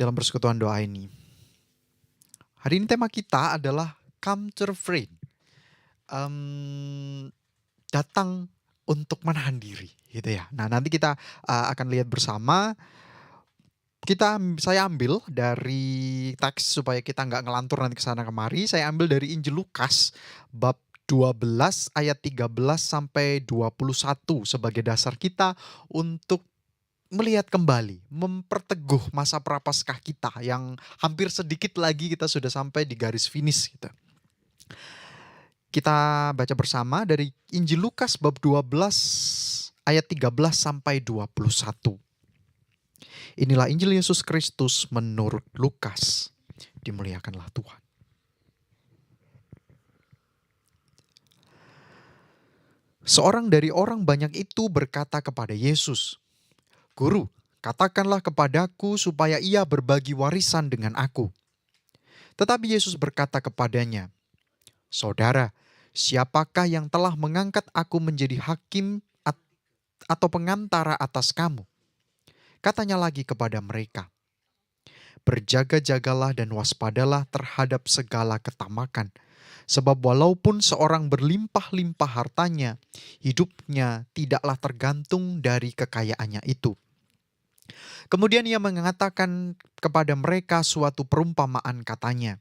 dalam persekutuan doa ini. Hari ini tema kita adalah come to refrain. Datang untuk menahan diri gitu ya. Nah, nanti kita akan lihat bersama. Saya ambil dari teks supaya kita nggak ngelantur nanti ke sana kemari. Saya ambil dari Injil Lukas bab 12 ayat 13 sampai 21 sebagai dasar kita untuk melihat kembali, memperteguh masa prapaskah kita yang hampir sedikit lagi kita sudah sampai di garis finish gitu. Kita baca bersama dari Injil Lukas bab 12 ayat 13 sampai 21. Inilah Injil Yesus Kristus menurut Lukas. Dimuliakanlah Tuhan. Seorang dari orang banyak itu berkata kepada Yesus, "Guru, katakanlah kepadaku supaya ia berbagi warisan dengan aku." Tetapi Yesus berkata kepadanya, "Saudara, siapakah yang telah mengangkat aku menjadi hakim atau pengantara atas kamu?" Katanya lagi kepada mereka, "Berjaga-jagalah dan waspadalah terhadap segala ketamakan. Sebab walaupun seorang berlimpah-limpah hartanya, hidupnya tidaklah tergantung dari kekayaannya itu." Kemudian ia mengatakan kepada mereka suatu perumpamaan, katanya,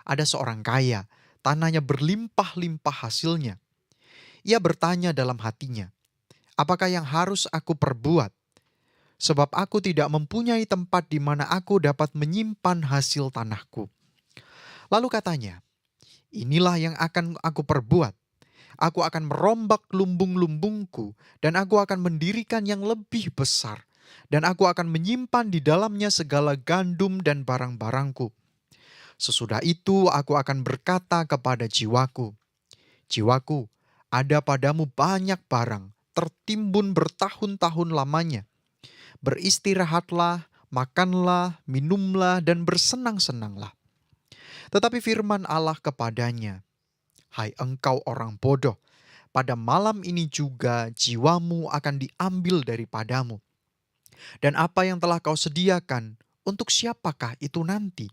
"Ada seorang kaya, tanahnya berlimpah-limpah hasilnya. Ia bertanya dalam hatinya, 'Apakah yang harus aku perbuat? Sebab aku tidak mempunyai tempat di mana aku dapat menyimpan hasil tanahku.' Lalu katanya, 'Inilah yang akan aku perbuat. Aku akan merombak lumbung-lumbungku dan aku akan mendirikan yang lebih besar. Dan aku akan menyimpan di dalamnya segala gandum dan barang-barangku. Sesudah itu aku akan berkata kepada jiwaku, jiwaku, ada padamu banyak barang, tertimbun bertahun-tahun lamanya. Beristirahatlah, makanlah, minumlah, dan bersenang-senanglah.' Tetapi firman Allah kepadanya, 'Hai engkau orang bodoh, pada malam ini juga jiwamu akan diambil daripadamu. Dan apa yang telah kau sediakan, untuk siapakah itu nanti?'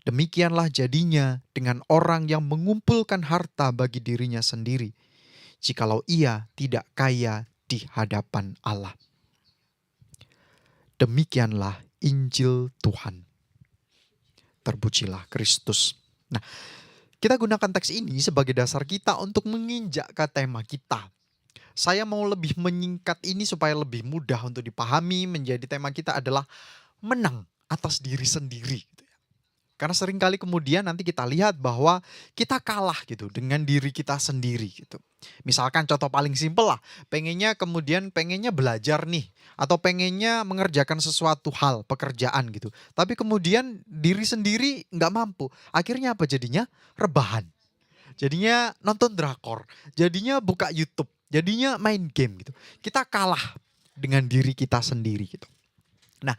Demikianlah jadinya dengan orang yang mengumpulkan harta bagi dirinya sendiri, jikalau ia tidak kaya di hadapan Allah." Demikianlah Injil Tuhan. Terpujilah Kristus. Nah, kita gunakan teks ini sebagai dasar kita untuk menginjak ke tema kita. Saya mau lebih menyingkat ini supaya lebih mudah untuk dipahami. Menjadi tema kita adalah menang atas diri sendiri. Karena seringkali kemudian nanti kita lihat bahwa kita kalah gitu dengan diri kita sendiri gitu. Misalkan contoh paling simpel lah, pengennya belajar nih, atau pengennya mengerjakan sesuatu hal, pekerjaan gitu. Tapi kemudian diri sendiri nggak mampu. Akhirnya apa jadinya? Rebahan. Jadinya nonton drakor. Jadinya buka YouTube. Jadinya main game gitu. Kita kalah dengan diri kita sendiri gitu. Nah,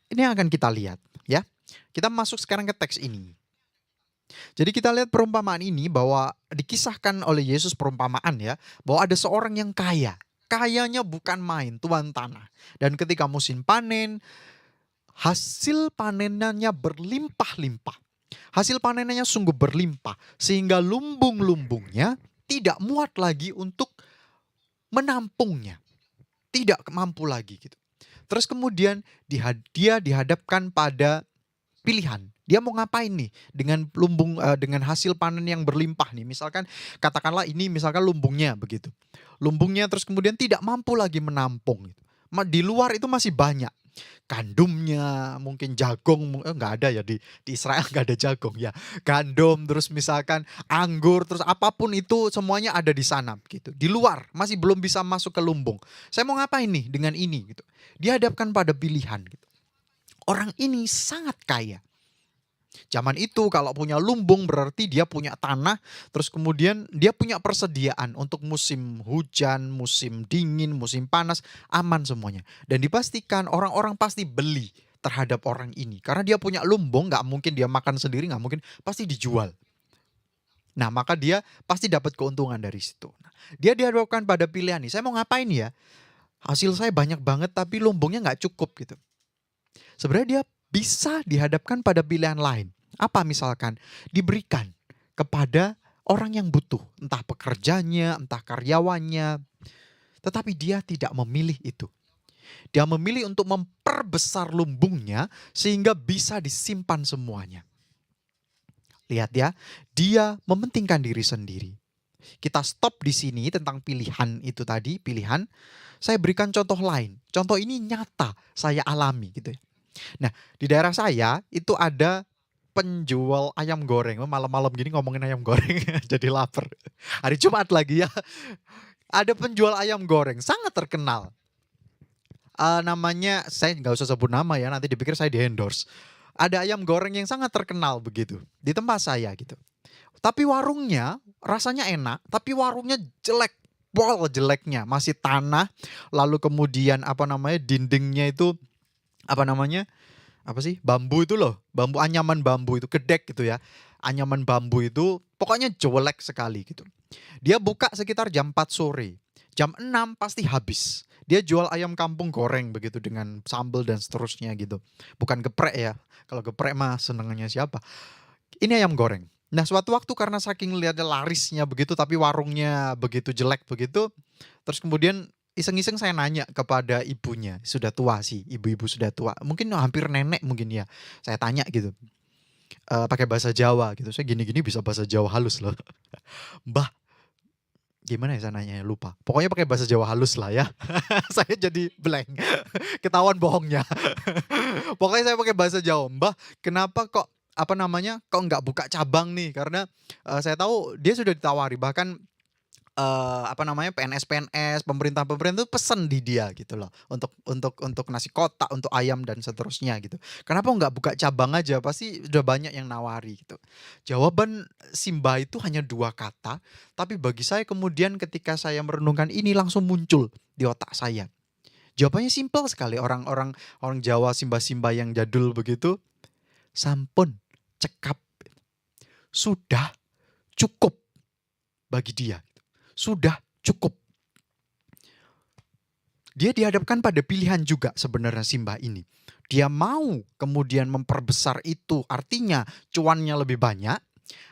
ini yang akan kita lihat ya. Kita masuk sekarang ke teks ini. Jadi kita lihat perumpamaan ini bahwa dikisahkan oleh Yesus perumpamaan ya, bahwa ada seorang yang kaya. Kayanya bukan main, tuan tanah. Dan ketika musim panen, hasil panenannya berlimpah-limpah. Hasil panenannya sungguh berlimpah, sehingga lumbung-lumbungnya tidak muat lagi untuk menampungnya. Tidak mampu lagi gitu. Terus kemudian dia dihadapkan pada pilihan. Dia mau ngapain nih dengan dengan hasil panen yang berlimpah nih. Misalkan katakanlah ini misalkan lumbungnya begitu. Lumbungnya terus kemudian tidak mampu lagi menampung gitu. Di luar itu masih banyak. Gandumnya, mungkin jagung, nggak ada ya di Israel nggak ada jagung ya. Gandum, terus misalkan anggur, terus apapun itu semuanya ada di sana gitu. Di luar masih belum bisa masuk ke lumbung. Saya mau ngapain nih dengan ini gitu. Dihadapkan pada pilihan gitu. Orang ini sangat kaya. Zaman itu kalau punya lumbung berarti dia punya tanah, terus kemudian dia punya persediaan untuk musim hujan, musim dingin, musim panas, aman semuanya. Dan dipastikan orang-orang pasti beli terhadap orang ini. Karena dia punya lumbung, nggak mungkin dia makan sendiri, nggak mungkin, pasti dijual. Nah, maka dia pasti dapat keuntungan dari situ. Nah, dia dihadapkan pada pilihan nih, saya mau ngapain ya? Hasil saya banyak banget tapi lumbungnya nggak cukup gitu. Sebenarnya dia bisa dihadapkan pada pilihan lain. Apa misalkan? Diberikan kepada orang yang butuh, entah pekerjanya, entah karyawannya, tetapi dia tidak memilih itu. Dia memilih untuk memperbesar lumbungnya sehingga bisa disimpan semuanya. Lihat ya, dia mementingkan diri sendiri. Kita stop di sini tentang pilihan itu tadi, pilihan. Saya berikan contoh lain. Contoh ini nyata, saya alami gitu ya. Nah, di daerah saya itu ada penjual ayam goreng. Malam-malam gini ngomongin ayam goreng jadi lapar. Hari Jumat lagi ya. Ada penjual ayam goreng sangat terkenal. Namanya saya nggak usah sebut nama ya, nanti dipikir saya di-endorse. Ada ayam goreng yang sangat terkenal begitu di tempat saya gitu. Tapi warungnya rasanya enak, tapi warungnya jelek. Pol jeleknya, masih tanah, lalu kemudian apa namanya dindingnya itu apa namanya? Apa sih? Bambu itu loh, bambu anyaman bambu itu gedek gitu ya. Anyaman bambu itu pokoknya jelek sekali gitu. Dia buka sekitar jam 4 sore. Jam 6 pasti habis. Dia jual ayam kampung goreng begitu dengan sambal dan seterusnya gitu. Bukan geprek ya. Kalau geprek mah senengannya siapa? Ini ayam goreng. Nah, suatu waktu karena saking lihatnya larisnya begitu tapi warungnya begitu jelek begitu, terus kemudian iseng-iseng saya nanya kepada ibunya, sudah tua sih, ibu-ibu sudah tua, mungkin hampir nenek mungkin ya. Saya tanya gitu, pakai bahasa Jawa gitu, saya gini-gini bisa bahasa Jawa halus loh. "Mbah, gimana ya saya nanya lupa. Pokoknya pakai bahasa Jawa halus lah ya." Saya jadi blank, ketahuan bohongnya. Pokoknya saya pakai bahasa Jawa, "Mbah, kenapa kok apa namanya, kok nggak buka cabang nih?" Karena, saya tahu dia sudah ditawari bahkan, apa namanya, PNS-PNS, pemerintah-pemerintah tuh pesen di dia gitu loh, untuk nasi kotak, untuk ayam dan seterusnya gitu. Kenapa nggak buka cabang aja, pasti udah banyak yang nawari gitu. Jawaban si Mbah itu hanya 2 kata, tapi bagi saya kemudian ketika saya merenungkan ini langsung muncul di otak saya. Jawabannya simpel sekali, orang Jawa Simba-simba yang jadul begitu, "Sampun, cekap." Sudah cukup bagi dia. Sudah cukup. Dia dihadapkan pada pilihan juga sebenarnya Simba ini. Dia mau kemudian memperbesar itu, artinya cuannya lebih banyak,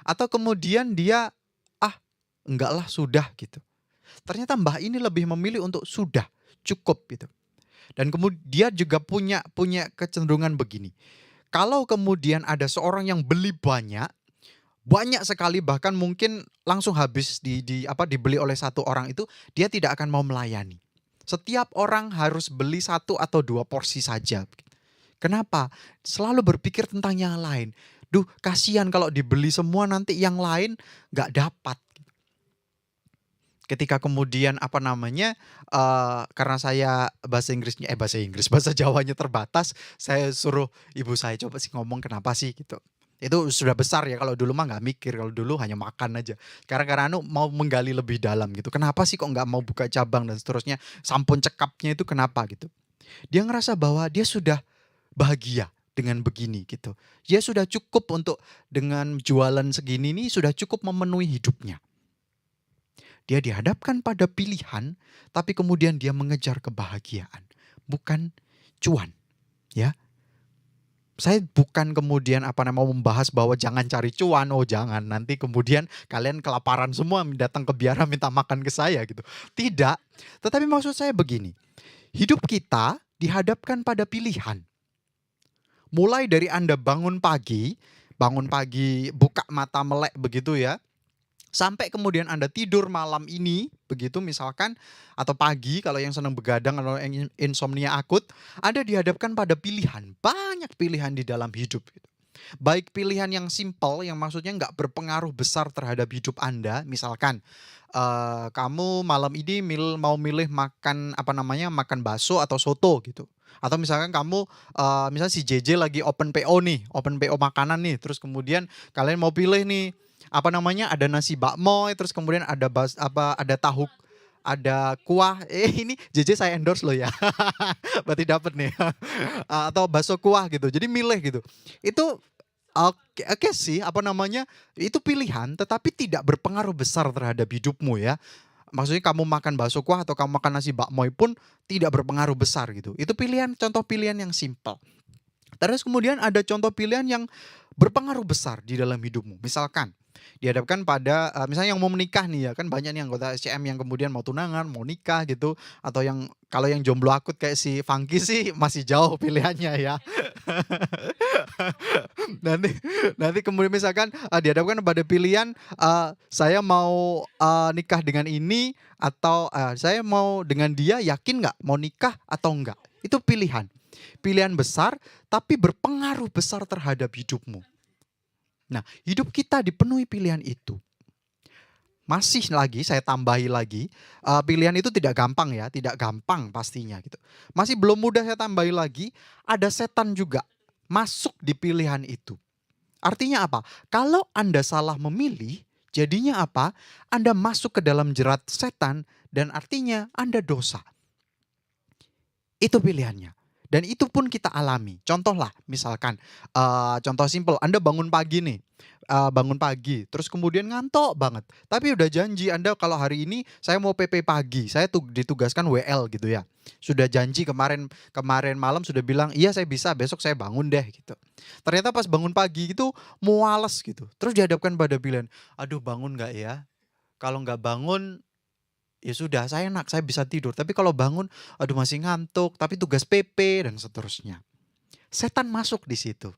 atau kemudian dia, "Ah, enggak lah sudah," gitu. Ternyata Mbah ini lebih memilih untuk sudah, cukup gitu. Dan kemudian dia juga punya punya kecenderungan begini, kalau kemudian ada seorang yang beli banyak, banyak sekali bahkan mungkin langsung habis dibeli oleh satu orang itu, dia tidak akan mau melayani. Setiap orang harus beli 1 atau 2 porsi saja. Kenapa? Selalu berpikir tentang yang lain. Duh, kasihan kalau dibeli semua nanti yang lain nggak dapat. Ketika kemudian apa namanya, karena saya bahasa Inggris, bahasa Jawanya terbatas, saya suruh ibu saya, "Coba sih ngomong kenapa sih?" Gitu. Itu sudah besar ya, kalau dulu mah nggak mikir, kalau dulu hanya makan aja. Karena mau menggali lebih dalam gitu, kenapa sih kok nggak mau buka cabang dan seterusnya, sampun cekapnya itu kenapa gitu. Dia ngerasa bahwa dia sudah bahagia dengan begini gitu. Dia sudah cukup untuk dengan jualan segini nih sudah cukup memenuhi hidupnya. Dia dihadapkan pada pilihan, tapi kemudian dia mengejar kebahagiaan, bukan cuan, ya. Saya bukan kemudian mau membahas bahwa jangan cari cuan, oh jangan, nanti kemudian kalian kelaparan semua datang ke biara minta makan ke saya gitu. Tidak, tetapi maksud saya begini, hidup kita dihadapkan pada pilihan. Mulai dari Anda bangun pagi, buka mata melek begitu ya, sampai kemudian Anda tidur malam ini, begitu misalkan, atau pagi kalau yang senang begadang atau yang insomnia akut, Anda dihadapkan pada pilihan, banyak pilihan di dalam hidup. Gitu. Baik pilihan yang simpel, yang maksudnya nggak berpengaruh besar terhadap hidup Anda, misalkan kamu malam ini mau milih makan makan bakso atau soto gitu. Atau misalkan kamu, misalnya si JJ lagi open PO nih, open PO makanan nih, terus kemudian kalian mau pilih nih ada nasi bakmoy, terus kemudian ada tahu, ada kuah, ini JJ saya endorse loh ya. Berarti dapat nih. Atau bakso kuah gitu. Jadi milih gitu. Itu oke sih, itu pilihan tetapi tidak berpengaruh besar terhadap hidupmu ya. Maksudnya kamu makan bakso kuah atau kamu makan nasi bakmoy pun tidak berpengaruh besar gitu. Itu contoh pilihan yang simpel. Terus kemudian ada contoh pilihan yang berpengaruh besar di dalam hidupmu. Misalkan dihadapkan pada misalnya yang mau menikah nih ya, kan banyak nih anggota SCM yang kemudian mau tunangan, mau nikah gitu, atau yang kalau yang jomblo akut kayak si Fangki sih masih jauh pilihannya ya. Nanti nanti kemudian misalkan dihadapkan pada pilihan, saya mau nikah dengan ini atau saya mau dengan dia, yakin nggak mau nikah atau enggak? Itu pilihan. Pilihan besar tapi berpengaruh besar terhadap hidupmu. Nah, hidup kita dipenuhi pilihan itu. Masih lagi saya tambahi lagi, pilihan itu tidak gampang ya, tidak gampang pastinya gitu. Masih belum mudah saya tambahi lagi, ada setan juga masuk di pilihan itu. Artinya apa? Kalau Anda salah memilih, jadinya apa? Anda masuk ke dalam jerat setan dan artinya Anda dosa. Itu pilihannya. Dan itu pun kita alami. Contoh lah, misalkan, contoh simpel, Anda bangun pagi nih, bangun pagi, terus kemudian ngantuk banget. Tapi udah janji Anda kalau hari ini saya mau PP pagi, saya ditugaskan WL gitu ya. Sudah janji kemarin kemarin malam sudah bilang, iya saya bisa, besok saya bangun deh gitu. Ternyata pas bangun pagi itu muales gitu. Terus dihadapkan pada pilihan, aduh bangun nggak ya? Kalau nggak bangun, ya sudah, saya enak, saya bisa tidur. Tapi kalau bangun, aduh masih ngantuk, tapi tugas PP dan seterusnya. Setan masuk di situ.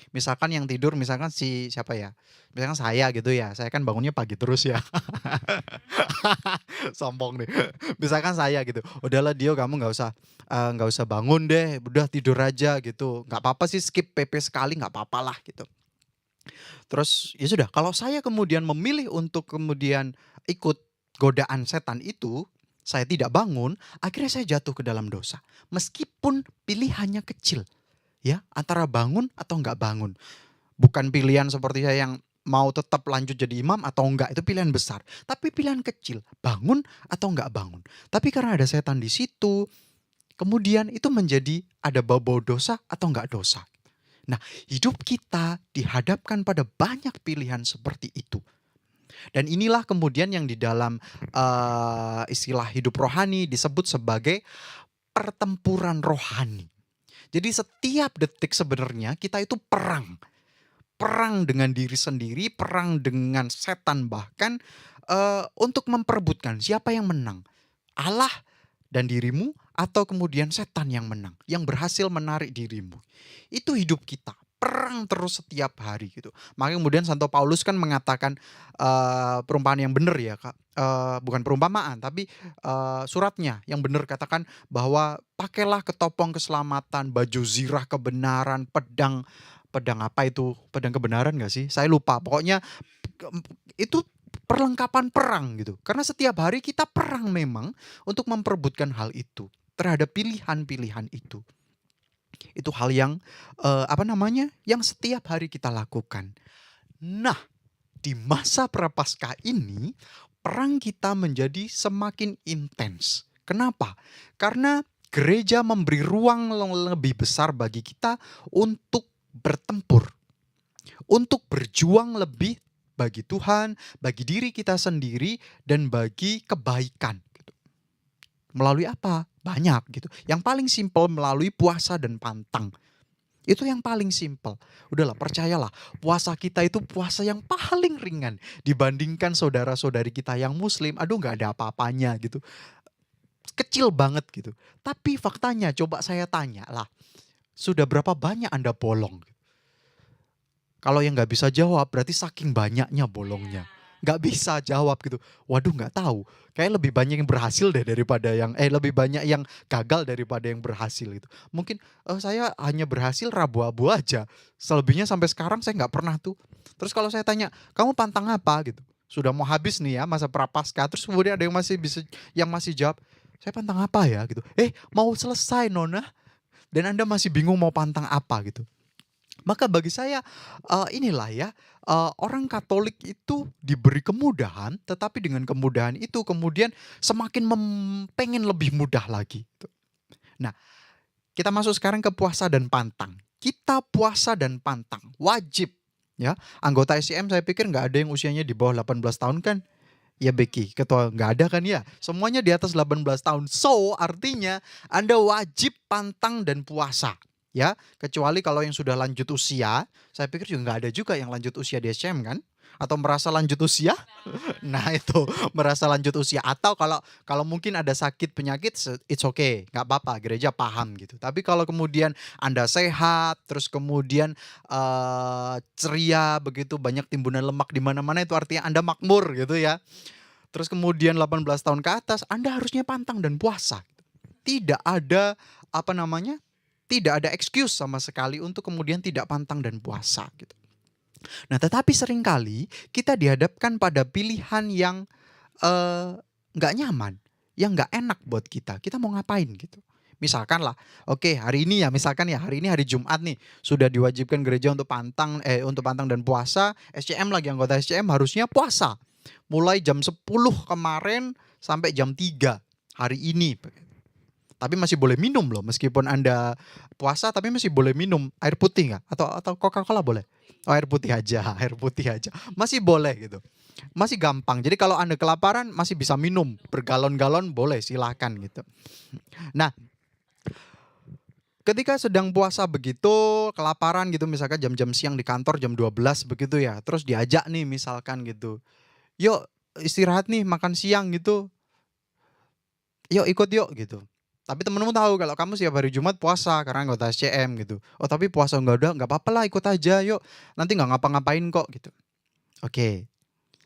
Misalkan yang tidur, misalkan si siapa ya? Misalkan saya gitu ya. Saya kan bangunnya pagi terus ya. Sombong nih. Misalkan saya gitu. Udahlah Dio, kamu nggak usah bangun deh. Udah tidur aja gitu. Nggak apa-apa sih skip PP sekali, nggak apa-apa lah gitu. Terus ya sudah. Kalau saya kemudian memilih untuk kemudian ikut godaan setan itu, saya tidak bangun, akhirnya saya jatuh ke dalam dosa. Meskipun pilihannya kecil, ya, antara bangun atau enggak bangun. Bukan pilihan seperti saya yang mau tetap lanjut jadi imam atau enggak, itu pilihan besar. Tapi pilihan kecil, bangun atau enggak bangun. Tapi karena ada setan di situ, kemudian itu menjadi ada bau-bau dosa atau enggak dosa. Nah, hidup kita dihadapkan pada banyak pilihan seperti itu. Dan inilah kemudian yang di dalam istilah hidup rohani disebut sebagai pertempuran rohani. Jadi setiap detik sebenarnya kita itu perang. Perang dengan diri sendiri, perang dengan setan bahkan untuk memperebutkan siapa yang menang. Allah dan dirimu atau kemudian setan yang menang, yang berhasil menarik dirimu. Itu hidup kita. Perang terus setiap hari gitu. Makanya kemudian Santo Paulus kan mengatakan perumpamaan yang benar ya Kak. Bukan perumpamaan tapi suratnya yang benar katakan bahwa pakailah ketopong keselamatan, baju zirah kebenaran, pedang pedang apa itu? Pedang kebenaran gak sih? Saya lupa. Pokoknya itu perlengkapan perang gitu. Karena setiap hari kita perang memang untuk memperebutkan hal itu terhadap pilihan-pilihan itu. Itu hal yang yang setiap hari kita lakukan. Nah, di masa prapaskah ini perang kita menjadi semakin intens. Kenapa? Karena gereja memberi ruang lebih besar bagi kita untuk bertempur, untuk berjuang lebih bagi Tuhan, bagi diri kita sendiri dan bagi kebaikan. Melalui apa? Banyak gitu. Yang paling simpel melalui puasa dan pantang. Itu yang paling simpel. Udahlah, percayalah, puasa kita itu puasa yang paling ringan dibandingkan saudara-saudari kita yang muslim. Aduh, nggak ada apa-apanya gitu. Kecil banget gitu. Tapi faktanya coba saya tanya lah, sudah berapa banyak Anda bolong? Kalau yang nggak bisa jawab berarti saking banyaknya bolongnya. Nggak bisa jawab gitu. Waduh, nggak tahu. Kayak lebih banyak yang berhasil deh daripada yang lebih banyak yang gagal daripada yang berhasil gitu. Mungkin saya hanya berhasil rabu-abu aja. Selebihnya sampai sekarang saya nggak pernah tuh. Terus kalau saya tanya, kamu pantang apa gitu? Sudah mau habis nih ya masa prapaskah. Terus kemudian ada yang masih jawab, saya pantang apa ya gitu. Mau selesai Nona. Dan Anda masih bingung mau pantang apa gitu. Maka bagi saya inilah ya, orang Katolik itu diberi kemudahan, tetapi dengan kemudahan itu kemudian semakin pengen lebih mudah lagi. Nah, kita masuk sekarang ke puasa dan pantang. Kita puasa dan pantang, wajib ya. Anggota SCM saya pikir nggak ada yang usianya di bawah 18 tahun kan? Ya Becky, ketua nggak ada kan ya? Semuanya di atas 18 tahun. So, artinya Anda wajib pantang dan puasa. Ya, kecuali kalau yang sudah lanjut usia, saya pikir juga nggak ada juga yang lanjut usia di SCM kan? Atau merasa lanjut usia? Nah itu, merasa lanjut usia. Atau kalau kalau mungkin ada sakit penyakit, it's okay, nggak apa-apa, gereja paham gitu. Tapi kalau kemudian Anda sehat, terus kemudian ceria begitu, banyak timbunan lemak di mana-mana, itu artinya Anda makmur gitu ya. Terus kemudian 18 tahun ke atas, Anda harusnya pantang dan puasa. Tidak ada apa namanya? Tidak ada excuse sama sekali untuk kemudian tidak pantang dan puasa gitu. Nah, tetapi seringkali kita dihadapkan pada pilihan yang nggak nyaman, yang nggak enak buat kita. Kita mau ngapain gitu. Misalkan lah, oke hari ini ya, misalkan ya hari ini hari Jumat nih, sudah diwajibkan gereja untuk pantang dan puasa, SCM lagi anggota SCM harusnya puasa. Mulai jam 10 kemarin sampai jam 3 hari ini. Tapi masih boleh minum loh, meskipun Anda puasa tapi masih boleh minum air putih nggak? Atau Coca-Cola boleh? Oh, air putih aja, air putih aja. Masih boleh gitu. Masih gampang. Jadi kalau Anda kelaparan masih bisa minum bergalon-galon, boleh silahkan gitu. Nah, ketika sedang puasa begitu, kelaparan gitu, misalkan jam-jam siang di kantor jam 12 begitu ya. Terus diajak nih misalkan gitu. Yuk istirahat nih, makan siang gitu. Yuk ikut yuk gitu. Tapi temenmu tahu kalau kamu setiap hari Jumat puasa karena anggota SCM gitu. Oh tapi puasa nggak apa-apa lah, ikut aja yuk. Nanti nggak ngapa-ngapain kok gitu. Oke,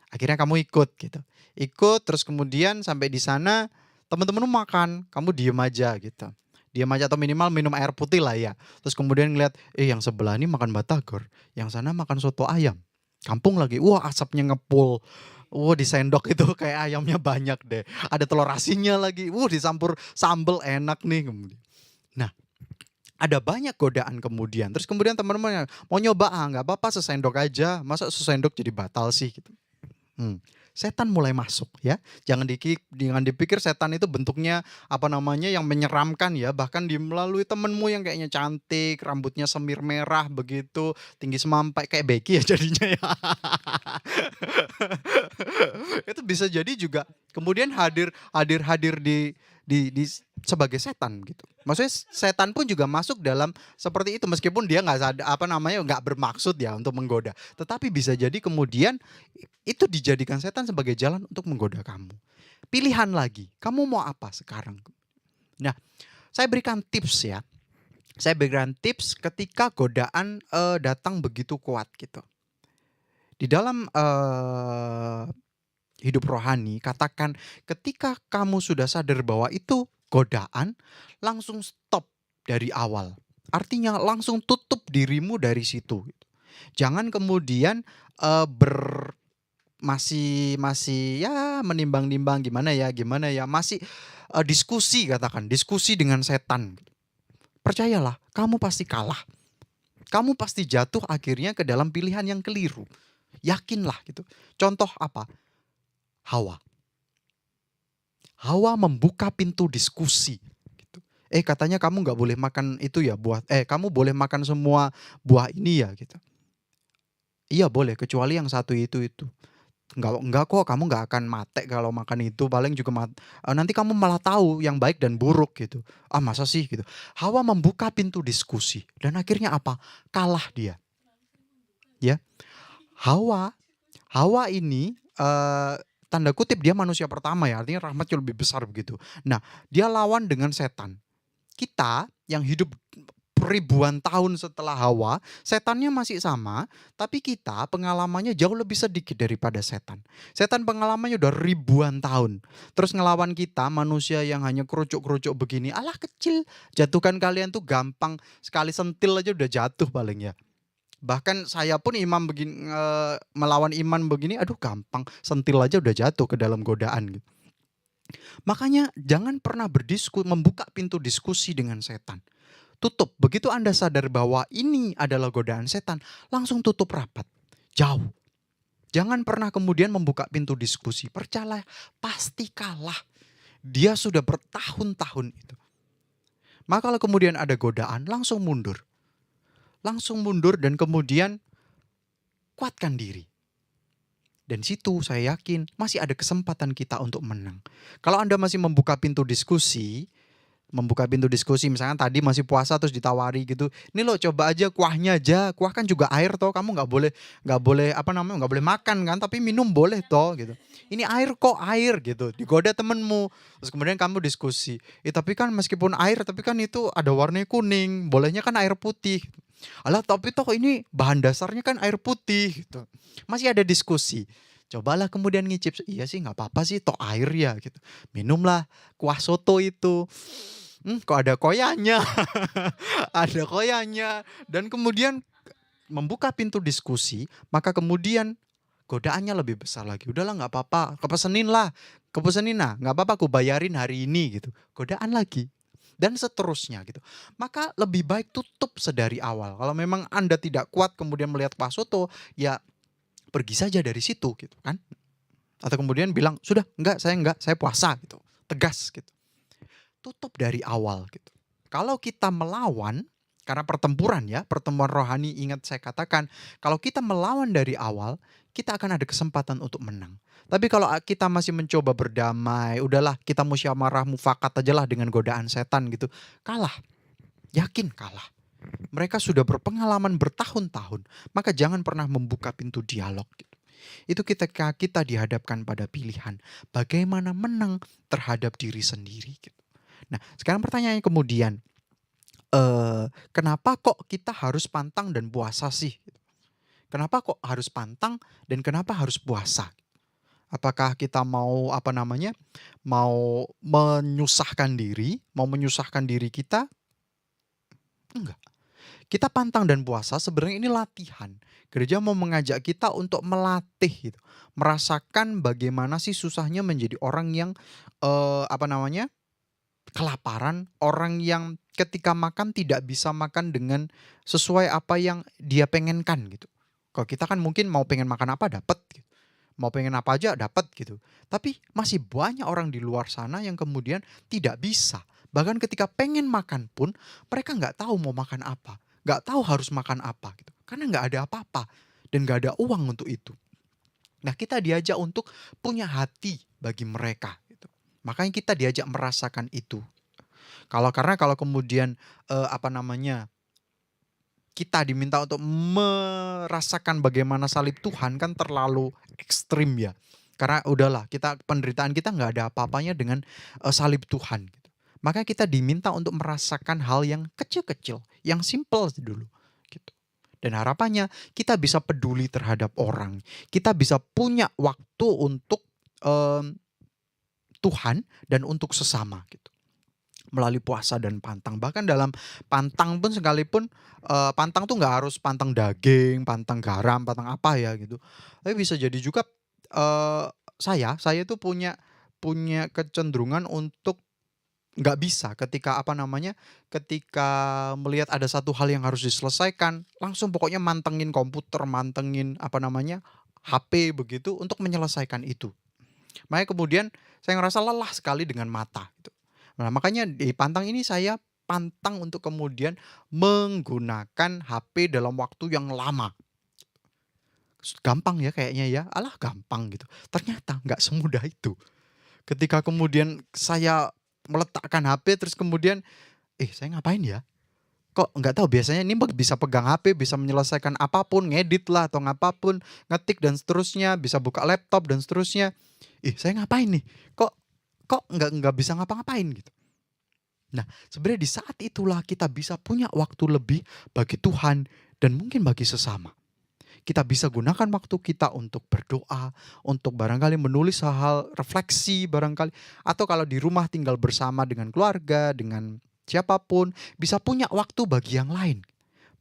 akhirnya kamu ikut gitu. Ikut terus kemudian sampai di sana teman-temanmu makan, kamu diem aja gitu. Diem aja atau minimal minum air putih lah ya. Terus kemudian ngeliat, yang sebelah ini makan batagor, yang sana makan soto ayam. Kampung lagi, wah asapnya ngepul. Wah di sendok itu kayak ayamnya banyak deh. Ada telur asinnya lagi. Dicampur sambel enak nih kemudian. Nah, ada banyak godaan kemudian. Terus kemudian teman-teman mau nyoba, nggak apa-apa sesendok aja. Masa sesendok jadi batal sih gitu. Setan mulai masuk ya. Jangan dipikir setan itu bentuknya apa namanya yang menyeramkan ya. Bahkan melalui temenmu yang kayaknya cantik, rambutnya semir merah begitu, tinggi semampai kayak Becky ya jadinya ya. Itu bisa jadi juga kemudian hadir di sebagai setan gitu. Maksudnya setan pun juga masuk dalam seperti itu meskipun dia nggak bermaksud ya untuk menggoda. Tetapi bisa jadi kemudian itu dijadikan setan sebagai jalan untuk menggoda kamu. Pilihan lagi, kamu mau apa sekarang? Nah, saya berikan tips ya. Saya berikan tips ketika godaan datang begitu kuat gitu. Di dalam hidup rohani, katakan ketika kamu sudah sadar bahwa itu godaan, langsung stop dari awal. Artinya langsung tutup dirimu dari situ. Jangan kemudian masih masih ya menimbang-nimbang gimana ya, masih diskusi katakan, diskusi dengan setan. Percayalah, kamu pasti kalah. Kamu pasti jatuh akhirnya ke dalam pilihan yang keliru. Yakinlah gitu. Contoh apa? Hawa. Hawa membuka pintu diskusi. Gitu. Katanya kamu nggak boleh makan itu ya kamu boleh makan semua buah ini ya gitu. Iya boleh, kecuali yang satu itu. Enggak kok, kamu nggak akan mate kalau makan itu, paling juga nanti kamu malah tahu yang baik dan buruk gitu. Ah masa sih gitu. Hawa membuka pintu diskusi dan akhirnya apa? Kalah dia. Ya. Hawa Hawa ini tanda kutip dia manusia pertama ya, artinya rahmatnya lebih besar begitu. Nah, dia lawan dengan setan. Kita yang hidup ribuan tahun setelah Hawa, setannya masih sama, tapi kita pengalamannya jauh lebih sedikit daripada setan. Setan pengalamannya udah ribuan tahun. Terus ngelawan kita, manusia yang hanya kerucuk-kerucuk begini, alah kecil, jatuhkan kalian tuh gampang, sekali sentil aja udah jatuh paling ya. Bahkan saya pun melawan iman begini, aduh gampang, sentil aja udah jatuh ke dalam godaan gitu. Makanya jangan pernah membuka pintu diskusi dengan setan. Tutup, begitu Anda sadar bahwa ini adalah godaan setan, langsung tutup rapat, jauh. Jangan pernah kemudian membuka pintu diskusi, percayalah pasti kalah. Dia sudah bertahun-tahun itu. Maka kalau kemudian ada godaan, langsung mundur. Langsung mundur dan kemudian kuatkan diri. Dan situ saya yakin masih ada kesempatan kita untuk menang. Kalau Anda masih membuka pintu diskusi, Membuka pintu diskusi, misalkan tadi masih puasa terus ditawari gitu, "Ini loh coba aja kuahnya aja, kuah kan juga air toh, kamu nggak boleh apa namanya, nggak boleh makan kan, tapi minum boleh toh," gitu. "Ini air kok, air," gitu, digoda temenmu. Terus kemudian kamu diskusi, tapi kan meskipun air, tapi kan itu ada warnanya kuning, bolehnya kan air putih." "Alah tapi toh ini bahan dasarnya kan air putih," gitu. Masih ada diskusi. Cobalah kemudian ngicip, "Iya sih nggak apa-apa sih, toh air ya," gitu. Minumlah kuah soto itu. Kok ada koyanya, ada koyanya, dan kemudian membuka pintu diskusi, maka kemudian godaannya lebih besar lagi. "Udahlah nggak apa-apa, kepesenin lah, nggak apa-apa aku bayarin hari ini," gitu. Godaan lagi, dan seterusnya gitu. Maka lebih baik tutup sedari awal. Kalau memang Anda tidak kuat kemudian melihat kuah soto, ya pergi saja dari situ gitu kan. Atau kemudian bilang, "Sudah, enggak, saya puasa," gitu. Tegas gitu. Tutup dari awal gitu. Kalau kita melawan, karena pertempuran ya, pertemuan rohani, ingat saya katakan, kalau kita melawan dari awal, kita akan ada kesempatan untuk menang. Tapi kalau kita masih mencoba berdamai, udahlah kita musyawarah mufakat aja lah dengan godaan setan gitu, kalah, yakin kalah. Mereka sudah berpengalaman bertahun-tahun, maka jangan pernah membuka pintu dialog gitu. Itu ketika kita dihadapkan pada pilihan, bagaimana menang terhadap diri sendiri gitu. Nah, sekarang pertanyaannya kemudian, kenapa kok kita harus pantang dan puasa sih? Kenapa kok harus pantang dan kenapa harus puasa? Apakah kita mau, apa namanya, mau menyusahkan diri kita? Enggak. Kita pantang dan puasa sebenarnya ini latihan. Gereja mau mengajak kita untuk melatih gitu, merasakan bagaimana sih susahnya menjadi orang yang, apa namanya, kelaparan, orang yang ketika makan tidak bisa makan dengan sesuai apa yang dia pengenkan gitu. Kalau kita kan mungkin mau pengen makan apa dapat gitu, mau pengen apa aja dapat gitu. Tapi masih banyak orang di luar sana yang kemudian tidak bisa. Bahkan ketika pengen makan pun mereka nggak tahu mau makan apa, nggak tahu harus makan apa gitu. Karena nggak ada apa-apa dan nggak ada uang untuk itu. Nah, kita diajak untuk punya hati bagi mereka gitu. Makanya kita diajak merasakan itu. Karena kalau kemudian, apa namanya, kita diminta untuk merasakan bagaimana salib Tuhan kan terlalu ekstrim ya. Karena udahlah penderitaan kita nggak ada apa-apanya dengan, salib Tuhan gitu. Makanya kita diminta untuk merasakan hal yang kecil-kecil, yang simpel dulu gitu. Dan harapannya kita bisa peduli terhadap orang, kita bisa punya waktu untuk, mmm, Tuhan dan untuk sesama gitu. Melalui puasa dan pantang. Bahkan dalam pantang pun sekalipun, pantang tuh nggak harus pantang daging, pantang garam, pantang apa ya gitu. Tapi bisa jadi juga, saya tuh punya kecenderungan untuk nggak bisa ketika apa namanya, ketika melihat ada satu hal yang harus diselesaikan, langsung pokoknya mantengin komputer, mantengin apa namanya, HP begitu untuk menyelesaikan itu. Makanya kemudian saya ngerasa lelah sekali dengan mata gitu. Nah, makanya di pantang ini saya pantang untuk kemudian menggunakan HP dalam waktu yang lama. Gampang ya kayaknya ya, alah gampang gitu. Ternyata nggak semudah itu. Ketika kemudian saya meletakkan HP terus kemudian, saya ngapain ya? Kok nggak tahu biasanya ini bisa pegang HP, bisa menyelesaikan apapun, ngedit lah atau apapun, ngetik dan seterusnya, bisa buka laptop dan seterusnya. Saya ngapain nih? Kok kok nggak bisa ngapa-ngapain gitu. Nah, sebenarnya di saat itulah kita bisa punya waktu lebih bagi Tuhan dan mungkin bagi sesama. Kita bisa gunakan waktu kita untuk berdoa, untuk barangkali menulis hal-hal refleksi barangkali, atau kalau di rumah tinggal bersama dengan keluarga, dengan siapapun, bisa punya waktu bagi yang lain.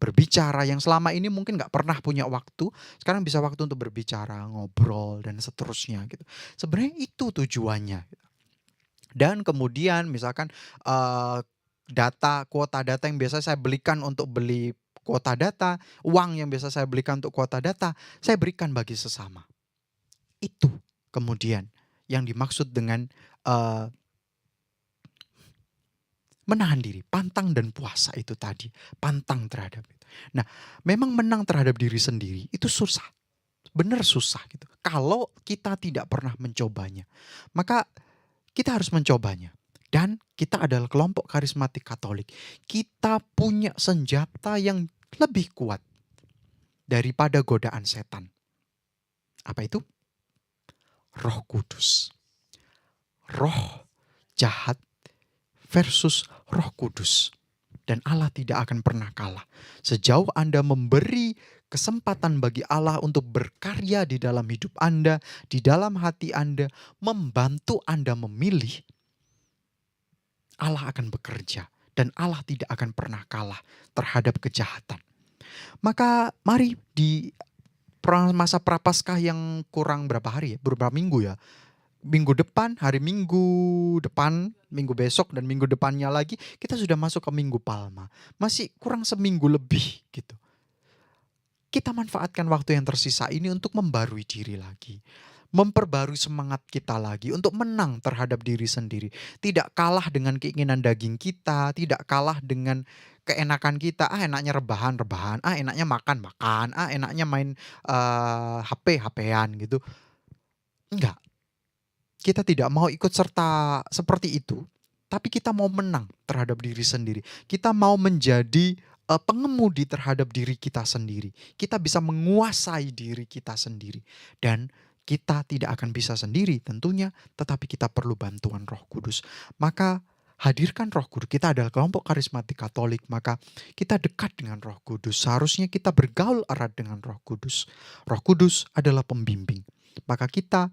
Berbicara yang selama ini mungkin nggak pernah punya waktu, sekarang bisa waktu untuk berbicara, ngobrol, dan seterusnya gitu. Sebenarnya itu tujuannya. Dan kemudian misalkan, kuota data yang biasa saya belikan untuk beli kuota data, uang yang biasa saya belikan untuk kuota data, saya berikan bagi sesama. Itu kemudian yang dimaksud dengan, menahan diri, pantang dan puasa itu tadi, pantang terhadap itu. Nah, memang menang terhadap diri sendiri itu susah, benar susah gitu, kalau kita tidak pernah mencobanya. Maka kita harus mencobanya. Dan kita adalah kelompok karismatik Katolik. Kita punya senjata yang lebih kuat daripada godaan setan. Apa itu? Roh Kudus. Roh jahat versus Roh Kudus. Dan Allah tidak akan pernah kalah. Sejauh Anda memberi kesempatan bagi Allah untuk berkarya di dalam hidup Anda, di dalam hati Anda, membantu Anda memilih, Allah akan bekerja. Dan Allah tidak akan pernah kalah terhadap kejahatan. Maka mari di masa Prapaskah yang kurang berapa hari ya? Beberapa minggu ya. Minggu depan, hari Minggu depan, minggu besok dan minggu depannya lagi, kita sudah masuk ke Minggu Palma. Masih kurang seminggu lebih gitu. Kita manfaatkan waktu yang tersisa ini untuk membarui diri lagi. Memperbarui semangat kita lagi untuk menang terhadap diri sendiri. Tidak kalah dengan keinginan daging kita, tidak kalah dengan keenakan kita. Enaknya rebahan, enaknya makan, enaknya main HP-HPan gitu. Enggak. Kita tidak mau ikut serta seperti itu, tapi kita mau menang terhadap diri sendiri. Kita mau menjadi pengemudi terhadap diri kita sendiri. Kita bisa menguasai diri kita sendiri. Dan kita tidak akan bisa sendiri tentunya, tetapi kita perlu bantuan Roh Kudus. Maka hadirkan Roh Kudus. Kita adalah kelompok karismatik Katolik, maka kita dekat dengan Roh Kudus. Seharusnya kita bergaul erat dengan Roh Kudus. Roh Kudus adalah pembimbing. Maka kita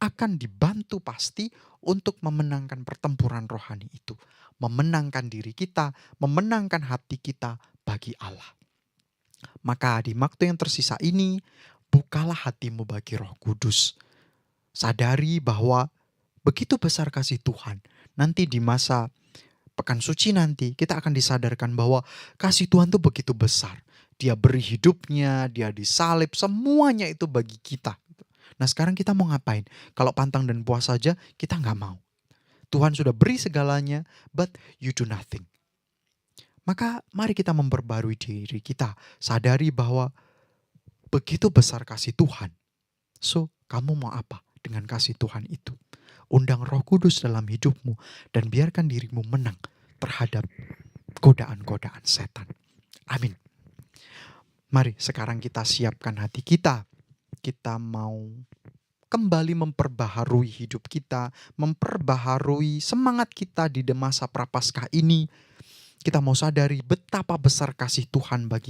akan dibantu pasti untuk memenangkan pertempuran rohani itu. Memenangkan diri kita, memenangkan hati kita bagi Allah. Maka di waktu yang tersisa ini, bukalah hatimu bagi Roh Kudus. Sadari bahwa begitu besar kasih Tuhan. Nanti di masa Pekan Suci nanti kita akan disadarkan bahwa kasih Tuhan itu begitu besar. Dia beri hidupnya, dia disalib, semuanya itu bagi kita. Nah sekarang kita mau ngapain? Kalau pantang dan puas saja kita gak mau. Tuhan sudah beri segalanya, but you do nothing. Maka mari kita memperbarui diri kita. Sadari bahwa begitu besar kasih Tuhan. So kamu mau apa dengan kasih Tuhan itu? Undang Roh Kudus dalam hidupmu dan biarkan dirimu menang terhadap godaan-godaan setan. Amin. Mari sekarang kita siapkan hati kita. Kita mau kembali memperbaharui hidup kita, memperbaharui semangat kita di masa Prapaskah ini. Kita mau sadari betapa besar kasih Tuhan bagi